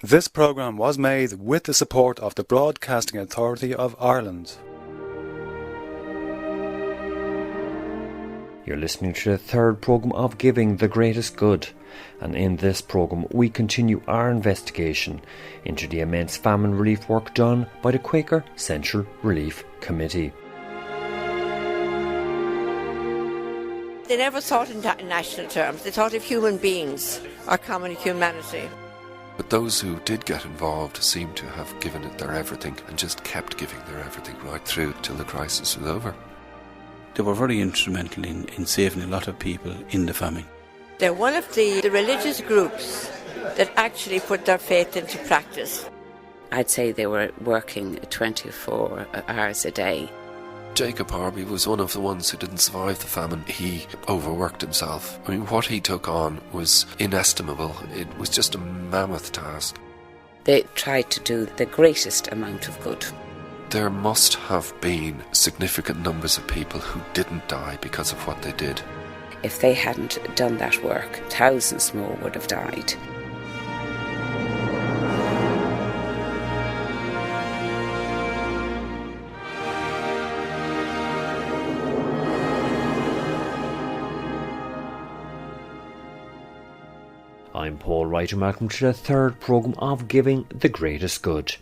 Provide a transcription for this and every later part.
This programme was made with the support of the Broadcasting Authority of Ireland. You're listening to the third programme of Giving the Greatest Good, and in this programme we continue our investigation into the immense famine relief work done by the Quaker Central Relief Committee. They never thought in national terms. They thought of human beings, our common humanity. But those who did get involved seemed to have given it their everything and just kept giving their everything right through till the crisis was over. They were very instrumental in saving a lot of people in the famine. They're one of the religious groups that actually put their faith into practice. I'd say they were working 24 hours a day. Jacob Harvey was one of the ones who didn't survive the famine. He overworked himself. I mean, what he took on was inestimable. It was just a mammoth task. They tried to do the greatest amount of good. There must have been significant numbers of people who didn't die because of what they did. If they hadn't done that work, thousands more would have died. I'm Paul Wright and welcome to the third programme of Giving the Greatest Good.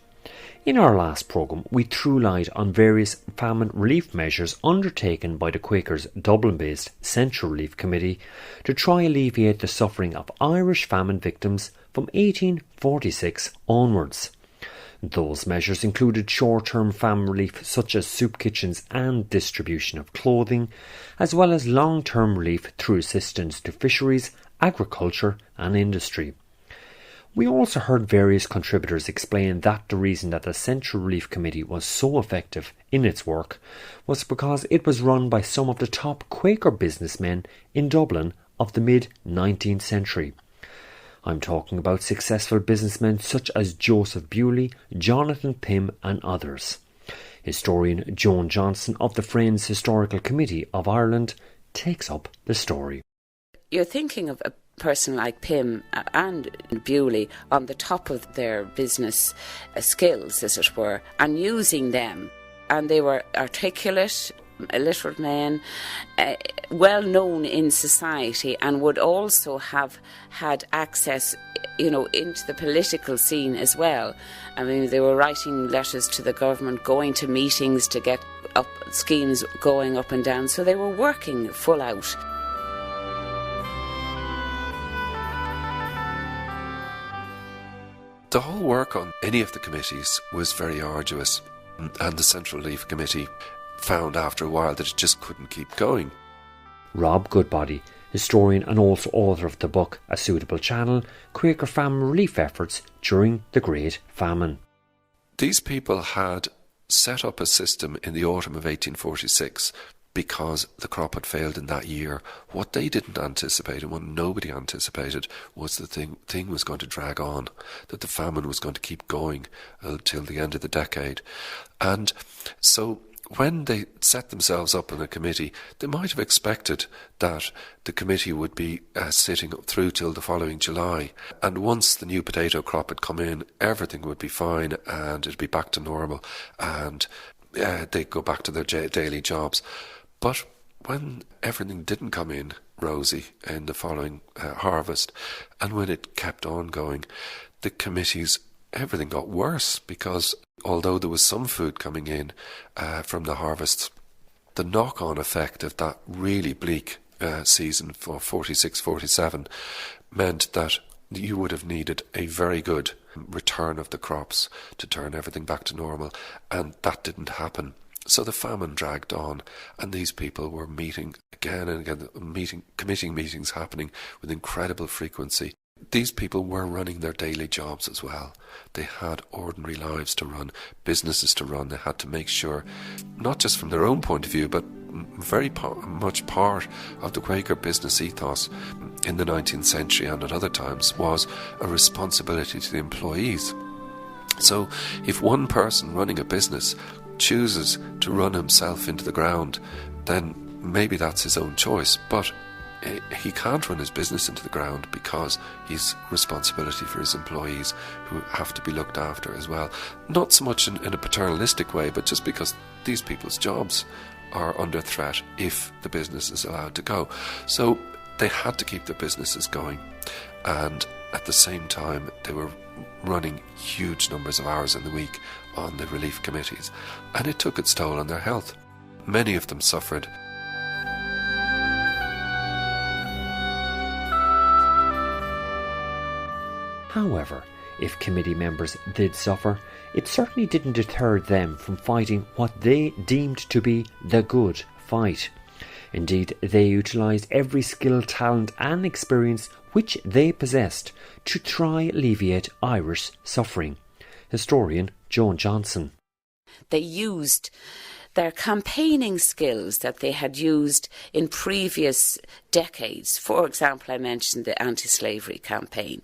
In our last programme, we threw light on various famine relief measures undertaken by the Quakers' Dublin-based Central Relief Committee to try alleviate the suffering of Irish famine victims from 1846 onwards. Those measures included short-term famine relief such as soup kitchens and distribution of clothing, as well as long-term relief through assistance to fisheries, agriculture and industry. We also heard various contributors explain that the reason that the Central Relief Committee was so effective in its work was because it was run by some of the top Quaker businessmen in Dublin of the mid-19th century. I'm talking about successful businessmen such as Joseph Bewley, Jonathan Pym and others. Historian Joan Johnson of the Friends Historical Committee of Ireland takes up the story. You're thinking of a person like Pym and Bewley on the top of their business skills, as it were, and using them. And they were articulate, illiterate men, well known in society, and would also have had access, into the political scene as well. I mean, they were writing letters to the government, going to meetings to get up schemes going up and down. So they were working full out. The whole work on any of the committees was very arduous, and the Central Relief Committee found after a while that it just couldn't keep going. Rob Goodbody, historian and also author of the book A Suitable Channel, Quaker Famine Relief Efforts During the Great Famine. These people had set up a system in the autumn of 1846 because the crop had failed in that year. What they didn't anticipate, and what nobody anticipated, was the thing was going to drag on, that the famine was going to keep going until the end of the decade. And so when they set themselves up in a committee, they might have expected that the committee would be sitting through till the following July. And once the new potato crop had come in, everything would be fine and it'd be back to normal and they'd go back to their daily jobs. But when everything didn't come in rosy in the following harvest, and when it kept on going, the committees, everything got worse, because although there was some food coming in from the harvests, the knock-on effect of that really bleak season for 46-47 meant that you would have needed a very good return of the crops to turn everything back to normal, and that didn't happen. So the famine dragged on, and these people were meeting again and again, committee meetings happening with incredible frequency. These people were running their daily jobs as well. They had ordinary lives to run, businesses to run. They had to make sure, not just from their own point of view, but very much part of the Quaker business ethos in the 19th century and at other times was a responsibility to the employees. So if one person running a business chooses to run himself into the ground, then maybe that's his own choice. But he can't run his business into the ground because he's responsibility for his employees who have to be looked after as well. Not so much in a paternalistic way, but just because these people's jobs are under threat if the business is allowed to go. So they had to keep their businesses going, and at the same time they were running huge numbers of hours in the week on the relief committees, and it took its toll on their health. Many of them suffered. However, if committee members did suffer, it certainly didn't deter them from fighting what they deemed to be the good fight. Indeed, they utilised every skill, talent and experience which they possessed to try alleviate Irish suffering. Historian Joan Johnson. They used their campaigning skills that they had used in previous decades. For example, I mentioned the anti-slavery campaign.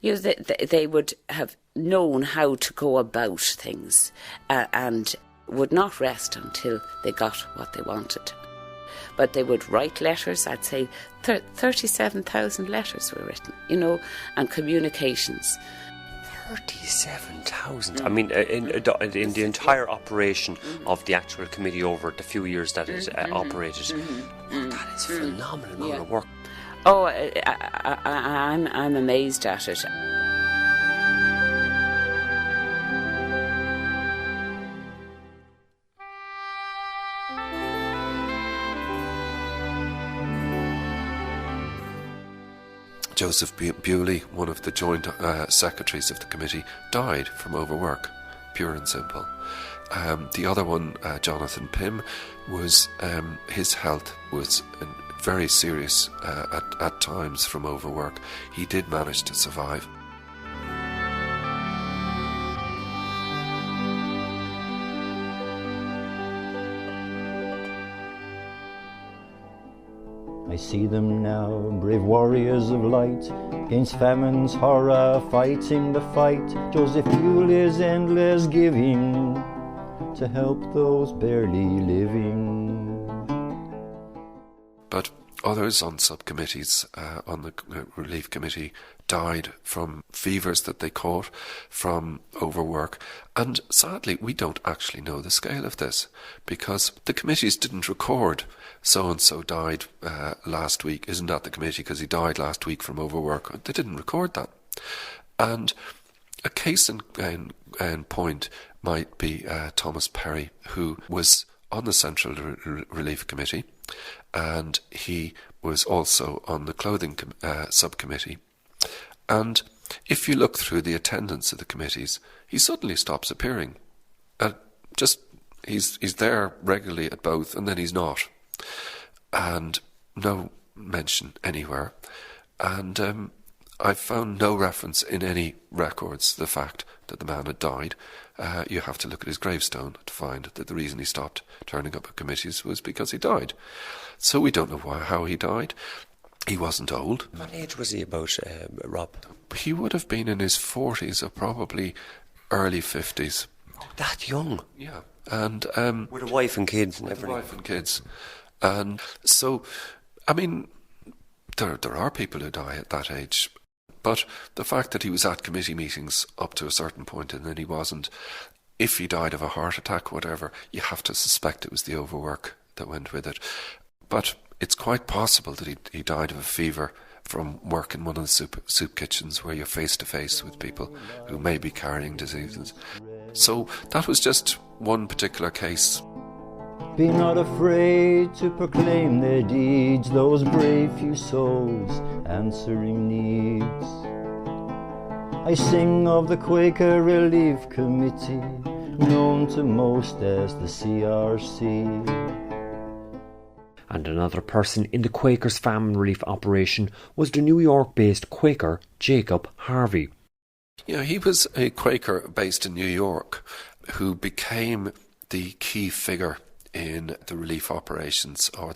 They would have known how to go about things and would not rest until they got what they wanted. But they would write letters. I'd say 37,000 letters were written, and communications. 37,000. I mean, in the entire operation of the actual committee over the few years that it operated, that is a phenomenal amount of work. Oh, I'm amazed at it. Joseph Bewley, one of the joint secretaries of the committee, died from overwork, pure and simple. The other one, Jonathan Pym, was his health was very serious at times from overwork. He did manage to survive. I see them now, brave warriors of light, against famine's horror, fighting the fight. Joseph Bewley's endless giving to help those barely living. But others on subcommittees on the relief committee died from fevers that they caught, from overwork, and sadly we don't actually know the scale of this because the committees didn't record so-and-so died last week, isn't at the committee because he died last week from overwork. They didn't record that. And a case in point might be Thomas Perry, who was on the Central Relief Committee, and he was also on the Clothing Subcommittee. And if you look through the attendance of the committees, he suddenly stops appearing. He's there regularly at both, and then he's not. And no mention anywhere. And I've found no reference in any records to the fact that the man had died. You have to look at his gravestone to find that the reason he stopped turning up at committees was because he died. So we don't know how he died. He wasn't old. What age was he about, Rob? He would have been in his 40s or probably early 50s. Oh, that young? Yeah. And with a wife and kids and everything. Wife and kids. And so, I mean, there are people who die at that age. But the fact that he was at committee meetings up to a certain point and then he wasn't, if he died of a heart attack or whatever, you have to suspect it was the overwork that went with it. But it's quite possible that he died of a fever from work in one of the soup kitchens where you're face to face with people who may be carrying diseases. So that was just one particular case. Be not afraid to proclaim their deeds, those brave few souls answering needs. I sing of the Quaker Relief Committee, known to most as the CRC. And another person in the Quakers' famine relief operation was the New York-based Quaker Jacob Harvey. Yeah, he was a Quaker based in New York who became the key figure in the relief operations, or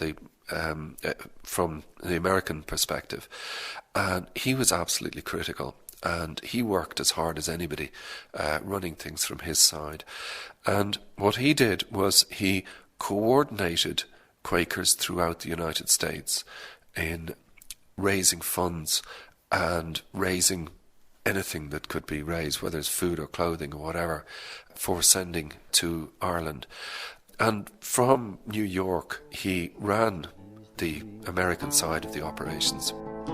from the American perspective. And he was absolutely critical, and he worked as hard as anybody, running things from his side. And what he did was he coordinated Quakers throughout the United States in raising funds and raising anything that could be raised, whether it's food or clothing or whatever, for sending to Ireland. And from New York, he ran the American side of the operations.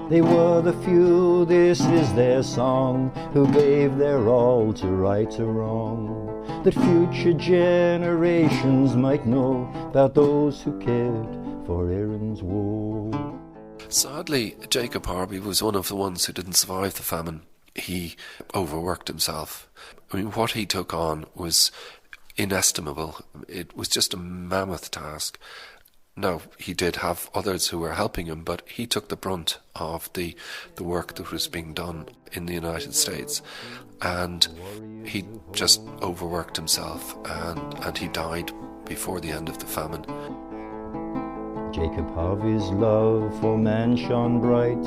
They were the few, this is their song, who gave their all to right a wrong, that future generations might know about those who cared for Erin's woe. Sadly, Jacob Harvey was one of the ones who didn't survive the famine. He overworked himself. I mean, what he took on was inestimable. It was just a mammoth task. Now, he did have others who were helping him, but he took the brunt of the work that was being done in the United States. And he just overworked himself, and he died before the end of the famine. Jacob Harvey's love for man shone bright.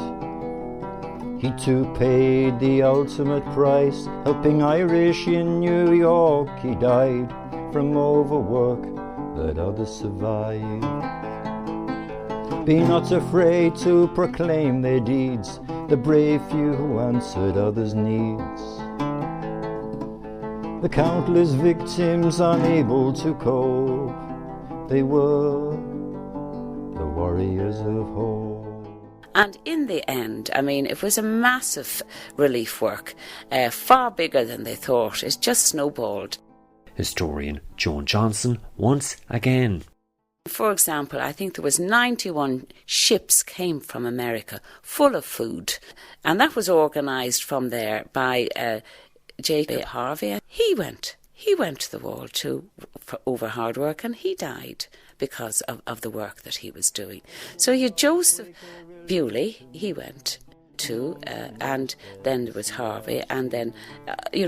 He too paid the ultimate price, helping Irish in New York. He died from overwork, let others survive. Be not afraid to proclaim their deeds, the brave few who answered others' needs. The countless victims unable to cope, they were the warriors of hope. And in the end, I mean, it was a massive relief work, far bigger than they thought. It just snowballed. Historian Joan Johnson once again. For example, I think there was 91 ships came from America full of food, and that was organised from there by Jacob Harvey. He went to the wall too for over hard work, and he died because of the work that he was doing. So you had Joseph Bewley, he went to, and then there was Harvey, and then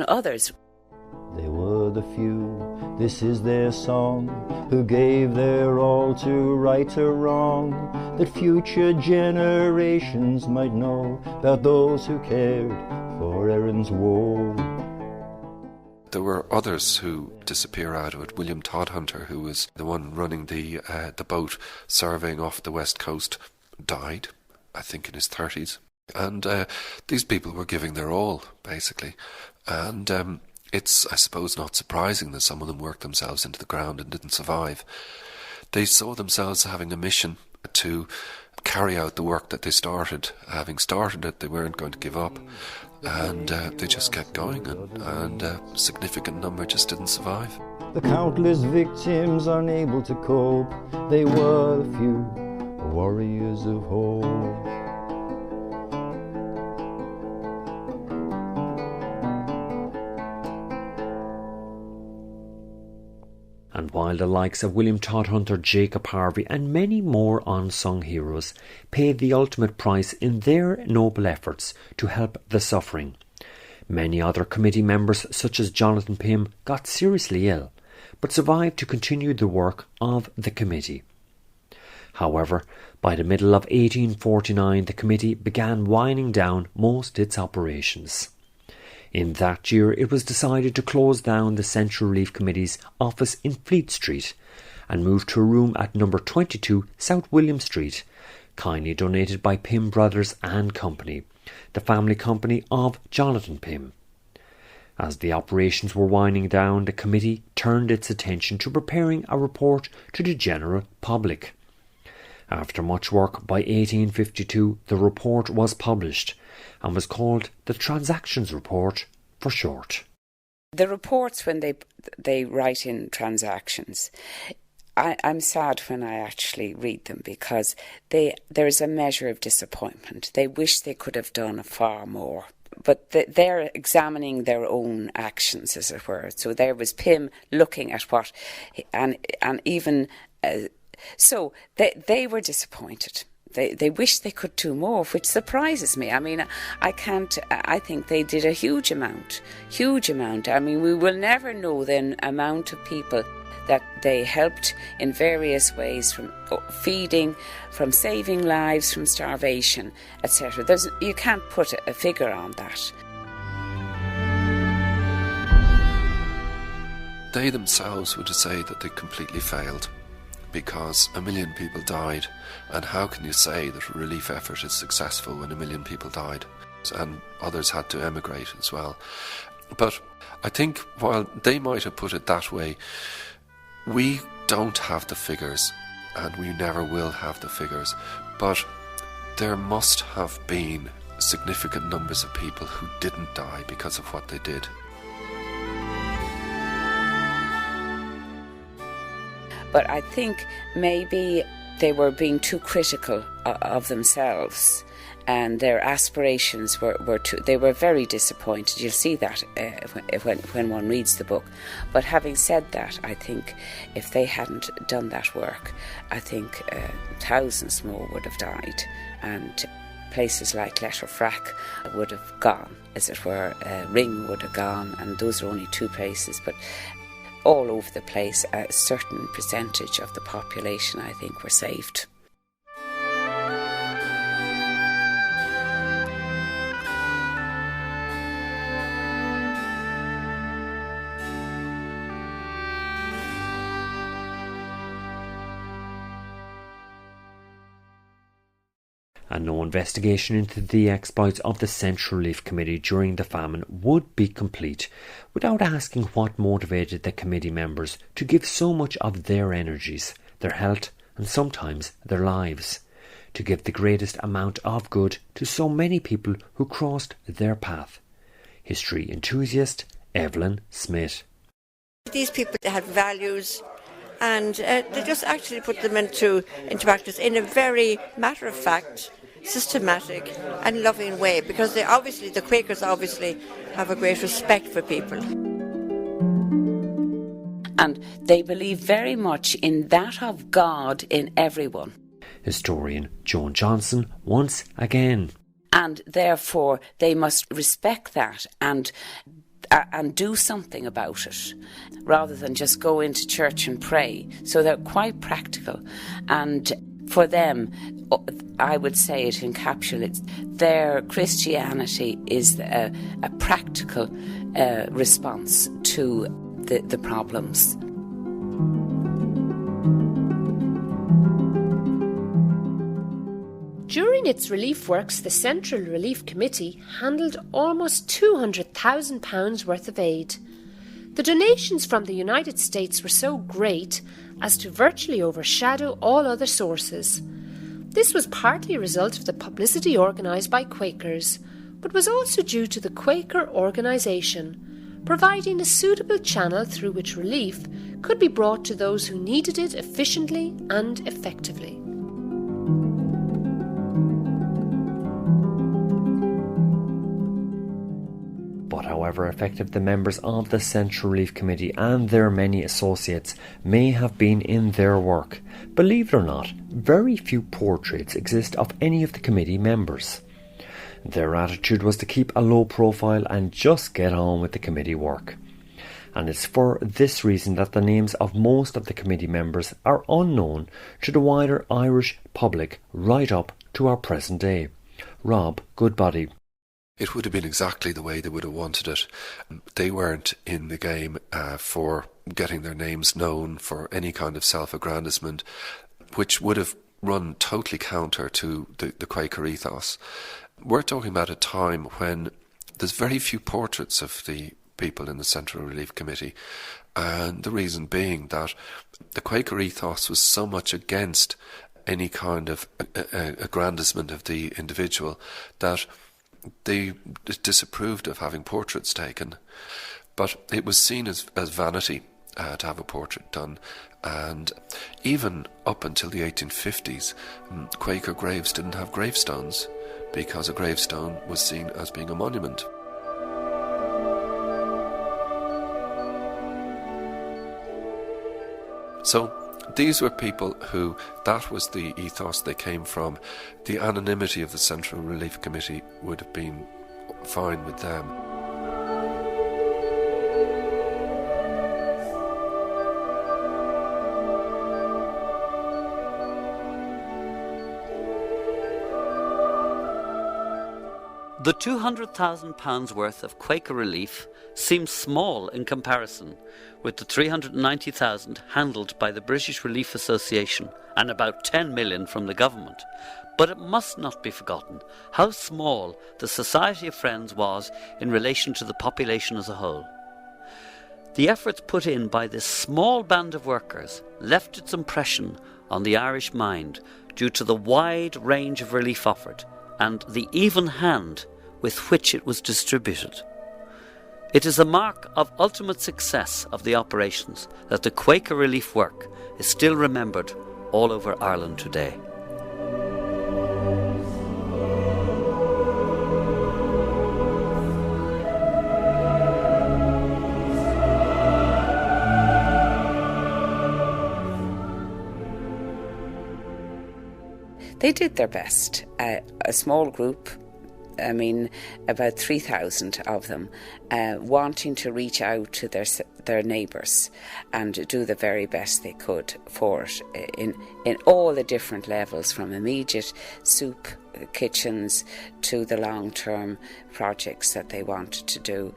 others. They were the few, this is their song, who gave their all to right a wrong, that future generations might know about those who cared for Erin's woe. There were others who disappear out of it. William Todhunter, who was the one running the boat surveying off the west coast, died, I think in his 30s. And these people were giving their all, basically. And it's, I suppose, not surprising that some of them worked themselves into the ground and didn't survive. They saw themselves having a mission to carry out the work that they started. Having started it, they weren't going to give up. And they just kept going, and a significant number just didn't survive. The countless victims unable to cope, they were the few warriors of hope. And while the likes of William Todhunter, Jacob Harvey and many more unsung heroes paid the ultimate price in their noble efforts to help the suffering, many other committee members such as Jonathan Pym got seriously ill, but survived to continue the work of the committee. However, by the middle of 1849 the committee began winding down most its operations. In that year it was decided to close down the Central Relief Committee's office in Fleet Street and move to a room at number 22 South William Street, kindly donated by Pym Brothers and Company, the family company of Jonathan Pym. As the operations were winding down, the committee turned its attention to preparing a report to the general public. After much work, by 1852 the report was published and was called the Transactions Report for short. The reports, when they write in transactions, I'm sad when I actually read them, because there's a measure of disappointment. They wish they could have done far more. But they're examining their own actions, as it were. So there was Pym looking at what, and even so they were disappointed. They wish they could do more, which surprises me. I mean, I think they did a huge amount. I mean, we will never know the amount of people that they helped in various ways, from feeding, from saving lives, from starvation, etc. You can't put a figure on that. They themselves would say that they completely failed. because 1 million people died, and how can you say that a relief effort is successful when 1 million people died and others had to emigrate as well? But I think while they might have put it that way, we don't have the figures, and we never will have the figures, but there must have been significant numbers of people who didn't die because of what they did. But I think maybe they were being too critical of themselves, and their aspirations were too. They were very disappointed. You'll see that when one reads the book. But having said that, I think if they hadn't done that work, I think thousands more would have died, and places like Letterfrack would have gone, as it were. Ring would have gone, and those are only 2 places, but all over the place, a certain percentage of the population, I think, were saved. And no investigation into the exploits of the Central Relief Committee during the famine would be complete without asking what motivated the committee members to give so much of their energies, their health and sometimes their lives, to give the greatest amount of good to so many people who crossed their path. History enthusiast Evelyn Smith. These people had values, and they just actually put them into practice in a very matter-of-fact, systematic and loving way, because the Quakers obviously have a great respect for people. And they believe very much in that of God in everyone. Historian Joan Johnson once again. And therefore they must respect that and do something about it, rather than just go into church and pray. So they're quite practical. And for them, I would say it encapsulates their Christianity is a practical response to the problems. During its relief works, the Central Relief Committee handled almost £200,000 worth of aid. The donations from the United States were so great as to virtually overshadow all other sources. This was partly a result of the publicity organised by Quakers, but was also due to the Quaker organisation, providing a suitable channel through which relief could be brought to those who needed it efficiently and effectively. But however effective the members of the Central Relief Committee and their many associates may have been in their work, believe it or not, very few portraits exist of any of the committee members. Their attitude was to keep a low profile and just get on with the committee work. And it's for this reason that the names of most of the committee members are unknown to the wider Irish public right up to our present day. Rob Goodbody. It would have been exactly the way they would have wanted it. They weren't in the game for getting their names known, for any kind of self-aggrandisement, which would have run totally counter to the Quaker ethos. We're talking about a time when there's very few portraits of the people in the Central Relief Committee, and the reason being that the Quaker ethos was so much against any kind of aggrandisement of the individual that they disapproved of having portraits taken. But it was seen as vanity to have a portrait done, and even up until the 1850s, Quaker graves didn't have gravestones because a gravestone was seen as being a monument. So these were people who, that was the ethos they came from. The anonymity of the Central Relief Committee would have been fine with them. The £200,000 worth of Quaker relief seems small in comparison with the $390,000 handled by the British Relief Association and about $10 million from the government. But it must not be forgotten how small the Society of Friends was in relation to the population as a whole. The efforts put in by this small band of workers left its impression on the Irish mind due to the wide range of relief offered and the even hand with which it was distributed. It is a mark of ultimate success of the operations that the Quaker relief work is still remembered all over Ireland today. They did their best. A small group, about 3,000 of them, wanting to reach out to their neighbours and do the very best they could for it in all the different levels, from immediate soup kitchens to the long-term projects that they wanted to do.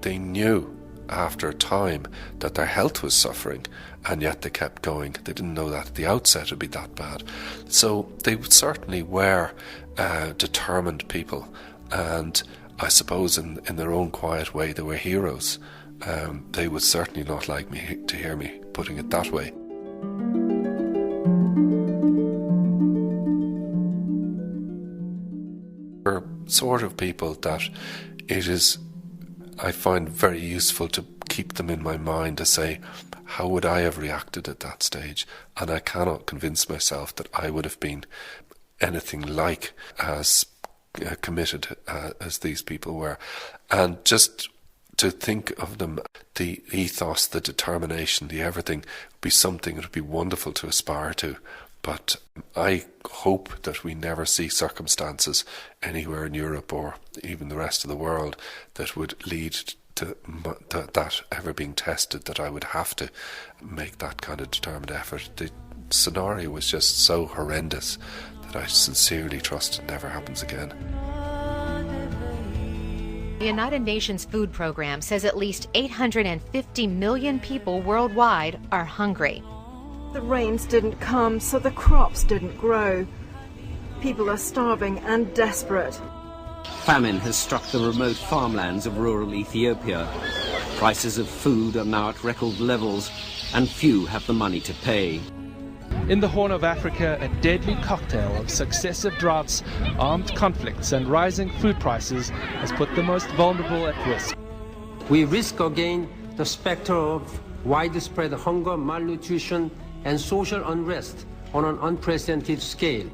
They knew after a time that their health was suffering, and yet they kept going. They didn't know that at the outset it would be that bad. So they certainly were determined people, and I suppose in their own quiet way they were heroes. They would certainly not like me to hear me putting it that way. They're sort of people that I find very useful to keep them in my mind, to say, how would I have reacted at that stage? And I cannot convince myself that I would have been anything like as committed as these people were. And just to think of them, the ethos, the determination, the everything, would be something that would be wonderful to aspire to. But I hope that we never see circumstances anywhere in Europe or even the rest of the world that would lead to that ever being tested, that I would have to make that kind of determined effort. The scenario was just so horrendous that I sincerely trust it never happens again. The United Nations Food Program says at least 850 million people worldwide are hungry. The rains didn't come, so the crops didn't grow. People are starving and desperate. Famine has struck the remote farmlands of rural Ethiopia. Prices of food are now at record levels, and few have the money to pay. In the Horn of Africa, a deadly cocktail of successive droughts, armed conflicts and rising food prices has put the most vulnerable at risk. We risk again the specter of widespread hunger, malnutrition, and social unrest on an unprecedented scale.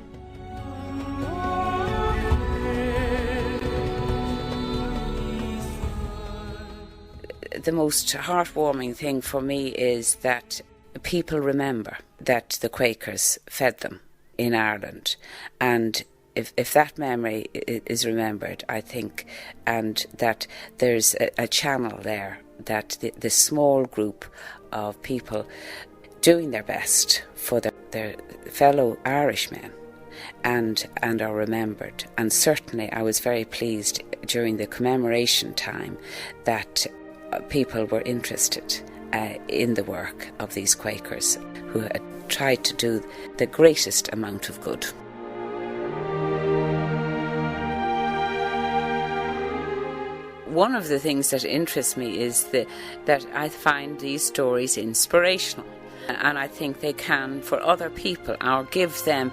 The most heartwarming thing for me is that people remember that the Quakers fed them in Ireland, and if that memory is remembered, I think, and that there's a channel there, that the small group of people doing their best for their fellow Irishmen and are remembered. And certainly I was very pleased during the commemoration time that people were interested in the work of these Quakers who had tried to do the greatest amount of good. One of the things that interests me is that I find these stories inspirational. And I think they can, for other people, or give them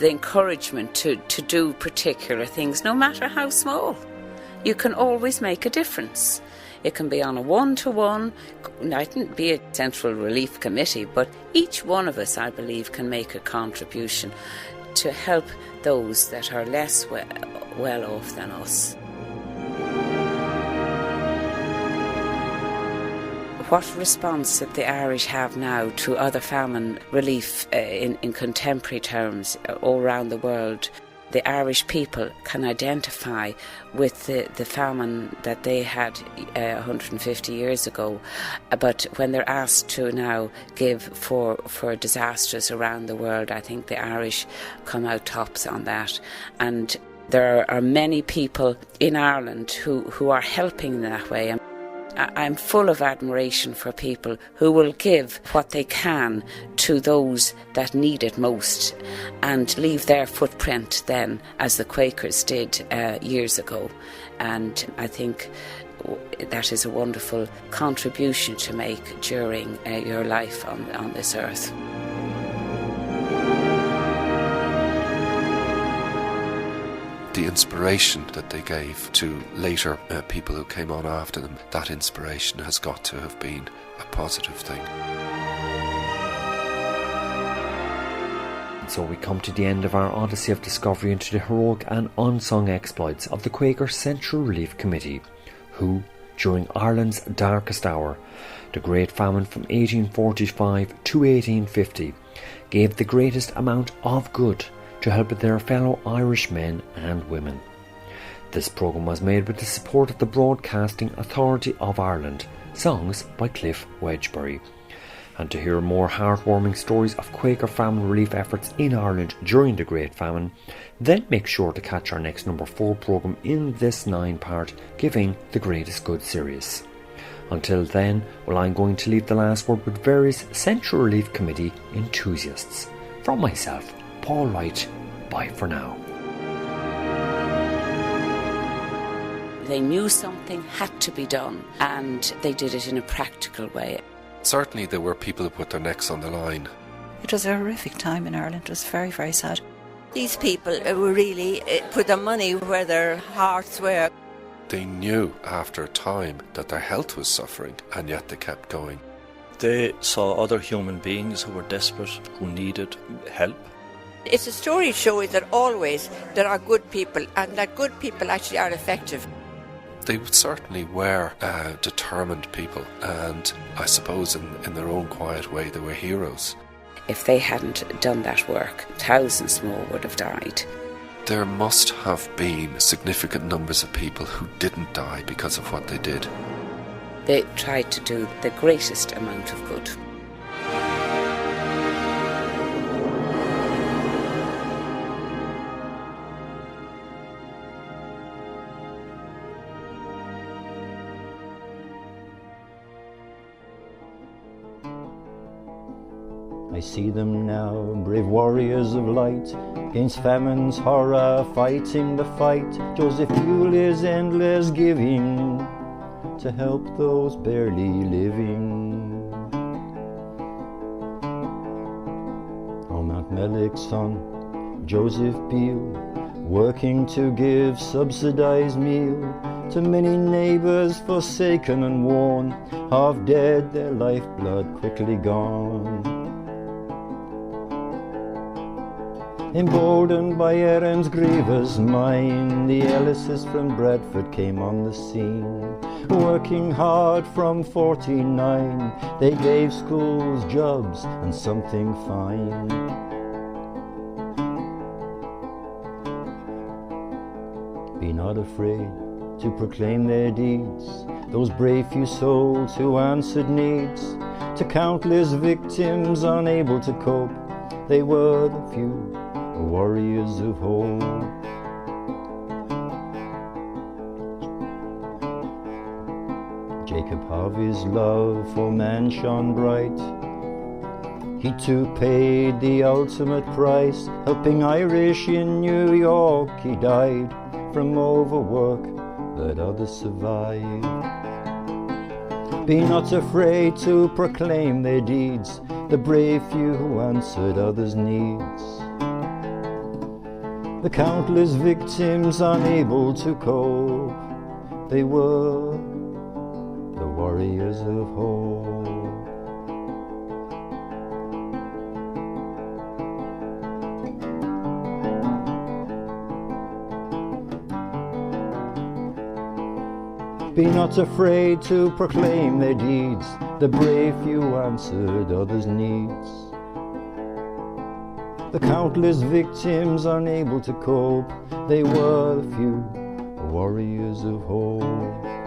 the encouragement to do particular things, no matter how small. You can always make a difference. It can be on a one-to-one, it mightn't be a central relief committee, but each one of us, I believe, can make a contribution to help those that are less well off than us. what response that the Irish have now to other famine relief in contemporary terms all around the world. The Irish people can identify with the famine that they had 150 years ago, but when they're asked to now give for disasters around the world, I think the Irish come out tops on that. And there are many people in Ireland who are helping in that way. I'm full of admiration for people who will give what they can to those that need it most and leave their footprint then, as the Quakers did years ago. And I think that is a wonderful contribution to make during your life on this earth. The inspiration that they gave to later people who came on after them, that inspiration has got to have been a positive thing. So we come to the end of our odyssey of discovery into the heroic and unsung exploits of the Quaker Central Relief Committee, who, during Ireland's darkest hour, the Great Famine from 1845 to 1850, gave the greatest amount of good to help their fellow Irish men and women. This programme was made with the support of the Broadcasting Authority of Ireland, songs by Cliff Wedgbury. And to hear more heartwarming stories of Quaker famine relief efforts in Ireland during the Great Famine, then make sure to catch our next number 4 programme in this 9-part Giving the Greatest Good series. Until then, well, I'm going to leave the last word with various Central Relief Committee enthusiasts. From myself, Paul Wright, bye for now. They knew something had to be done, and they did it in a practical way. Certainly there were people who put their necks on the line. It was a horrific time in Ireland. It was very, very sad. These people really put their money where their hearts were. They knew after a time that their health was suffering, and yet they kept going. They saw other human beings who were desperate, who needed help. It's a story showing that always there are good people, and that good people actually are effective. They certainly were determined people, and I suppose in their own quiet way they were heroes. If they hadn't done that work, thousands more would have died. There must have been significant numbers of people who didn't die because of what they did. They tried to do the greatest amount of good. I see them now, brave warriors of light, against famine's horror, fighting the fight. Joseph Bewley's endless giving to help those barely living. Oh, Mount Mellick's son, Joseph Beale, working to give subsidized meal to many neighbours forsaken and worn, half dead, their lifeblood quickly gone. Emboldened by Erin's grievous mind, the Ellises from Bradford came on the scene. Working hard from 49, they gave schools jobs and something fine. Be not afraid to proclaim their deeds, those brave few souls who answered needs. To countless victims unable to cope, they were the few warriors of hope. Jacob Harvey's love for man shone bright. He too paid the ultimate price, helping Irish in New York. He died from overwork, but others survived. Be not afraid to proclaim their deeds, the brave few who answered others' needs. The countless victims unable to cope, they were the warriors of hope. Be not afraid to proclaim their deeds, The brave few answered others' needs. The countless victims unable to cope, they were the few warriors of hope.